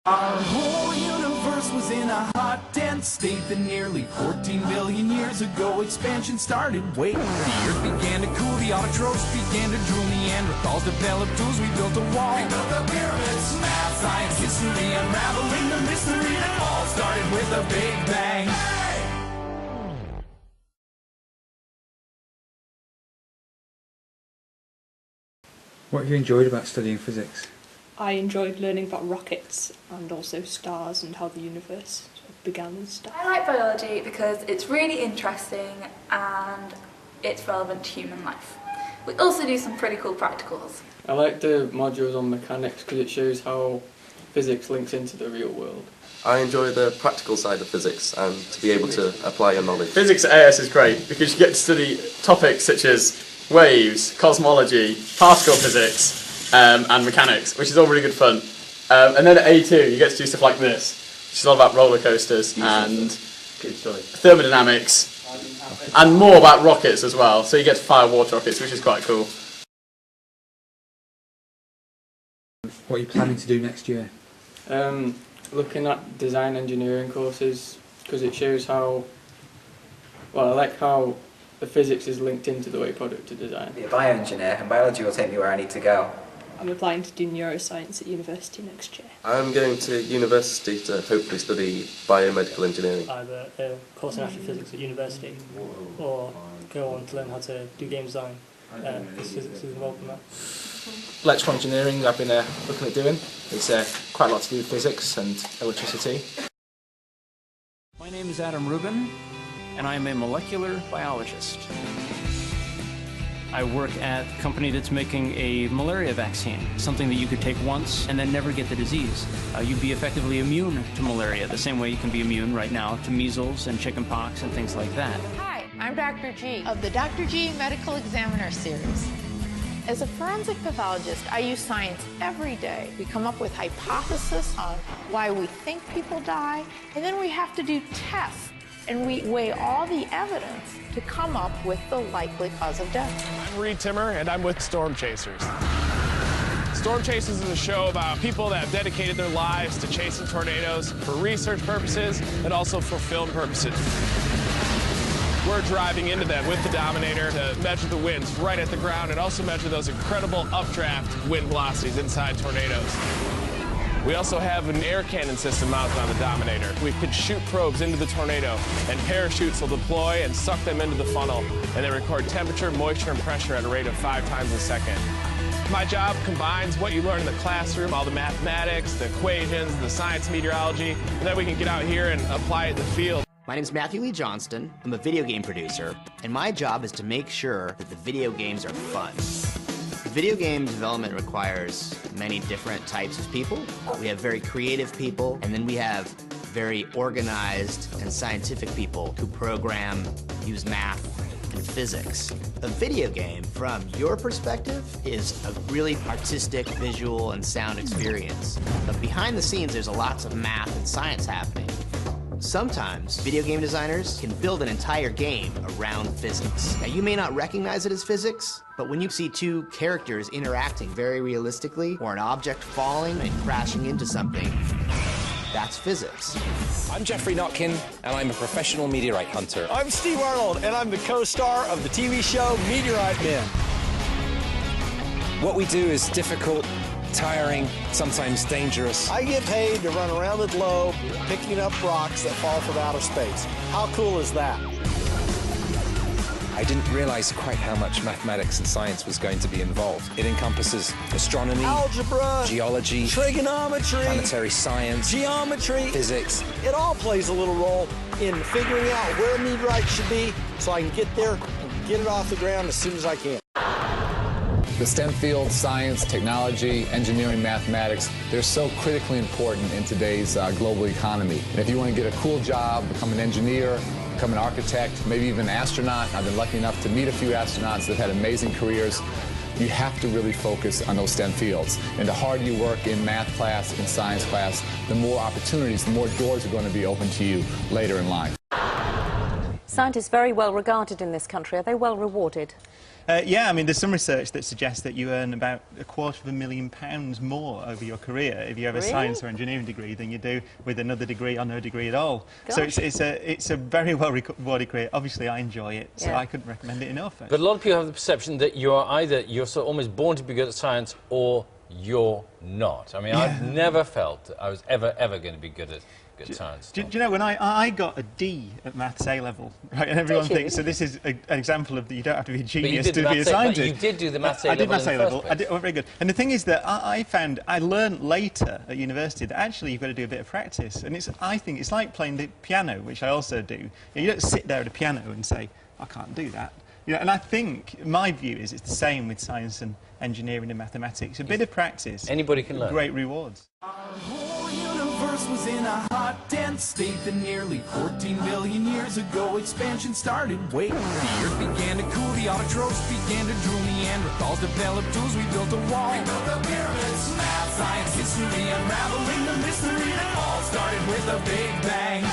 Our whole universe was in a hot, dense state that nearly 14 billion years ago expansion started. Wait, the earth began to cool, the autotrophs began to drool, Neanderthals developed tools, we built a wall. We built the pyramids, math, science, history, unraveling the mystery that all started with a big bang. What have you enjoyed about studying physics? I enjoyed learning about rockets and also stars and how the universe sort of began and stuff. I like biology because it's really interesting and it's relevant to human life. We also do some pretty cool practicals. I like the modules on mechanics because it shows how physics links into the real world. I enjoy the practical side of physics and to be able to apply your knowledge. Physics at AS is great because you get to study topics such as waves, cosmology, particle physics, and mechanics, which is all really good fun. And then at A2 you get to do stuff like this, which is all about roller coasters and thermodynamics and more about rockets as well. So you get to fire water rockets, which is quite cool. What are you planning to do next year? Looking at design engineering courses because it shows how, well, I like how the physics is linked into the way products are designed. I'll be a bioengineer and biology will take me where I need to go. I'm applying to do neuroscience at university next year. I'm going to university to hopefully study biomedical engineering. Either a course in astrophysics at university or go on to learn how to do game design because physics is involved in that. Electrical engineering I've been looking at doing. It's quite a lot to do with physics and electricity. My name is Adam Rubin and I'm a molecular biologist. I work at a company that's making a malaria vaccine, something that you could take once and then never get the disease. You'd be effectively immune to malaria, the same way you can be immune right now to measles and chickenpox and things like that. Hi, I'm Dr. G of the Dr. G Medical Examiner series. As a forensic pathologist, I use science every day. We come up with hypotheses on why we think people die, and then we have to do tests. And we weigh all the evidence to come up with the likely cause of death. I'm Reed Timmer, and I'm with Storm Chasers. Storm Chasers is a show about people that have dedicated their lives to chasing tornadoes for research purposes and also for film purposes. We're driving into them with the Dominator to measure the winds right at the ground and also measure those incredible updraft wind velocities inside tornadoes. We also have an air cannon system mounted on the Dominator. We could shoot probes into the tornado, and parachutes will deploy and suck them into the funnel, and they record temperature, moisture, and pressure at a rate of 5 times a second. My job combines what you learn in the classroom, all the mathematics, the equations, the science meteorology, and then we can get out here and apply it in the field. My name is Matthew Lee Johnston. I'm a video game producer, and my job is to make sure that the video games are fun. Video game development requires many different types of people. We have very creative people, and then we have very organized and scientific people who program, use math, and physics. A video game, from your perspective, is a really artistic, visual, and sound experience. But behind the scenes, there's lots of math and science happening. Sometimes, video game designers can build an entire game around physics. Now, you may not recognize it as physics, but when you see two characters interacting very realistically, or an object falling and crashing into something, that's physics. I'm Jeffrey Notkin, and I'm a professional meteorite hunter. I'm Steve Arnold, and I'm the co-star of the TV show Meteorite Men. What we do is difficult, tiring, sometimes dangerous. I get paid to run around the globe picking up rocks that fall from outer space. How cool is that? I didn't realize quite how much mathematics and science was going to be involved. It encompasses astronomy, algebra, geology, trigonometry, planetary science, geometry, physics. It all plays a little role in figuring out where a meteorite should be so I can get there and get it off the ground as soon as I can. The STEM fields, science, technology, engineering, mathematics, they're so critically important in today's global economy. And if you want to get a cool job, become an engineer, become an architect, maybe even an astronaut, I've been lucky enough to meet a few astronauts that have had amazing careers, you have to really focus on those STEM fields. And the harder you work in math class, in science class, the more opportunities, the more doors are going to be open to you later in life. Scientists very well regarded in this country. Are they well rewarded? Yeah, I mean, there's some research that suggests that you earn about £250,000 more over your career if you have a science or engineering degree than you do with another degree or no degree at all. Gosh. So it's a very well rewarded career. Obviously, I enjoy it, so I couldn't recommend it enough. But a lot of people have the perception that you're sort of almost born to be good at science or you're not. I mean, I've never felt that I was ever going to be good at science. Do you know, when I got a D at Maths A level, right, and everyone thinks, so this is an example of that you don't have to be a genius to be a scientist. You did do the Maths A level. I did Maths A level. I did, very good. And the thing is that I found, I learned later at university that actually you've got to do a bit of practice. And I think it's like playing the piano, which I also do. You don't sit there at a piano and say, I can't do that. You know, and I think, my view is it's the same with science and engineering and mathematics. A bit of practice. Anybody can learn. Great rewards. Our whole universe was in a hot, dense state that nearly 14 billion years ago expansion started. Wait, the Earth began to cool, the autotrophs began to drool, Neanderthals developed tools, we built a wall. We built the pyramids, math, science, history, unraveling the mystery that all started with a big bang.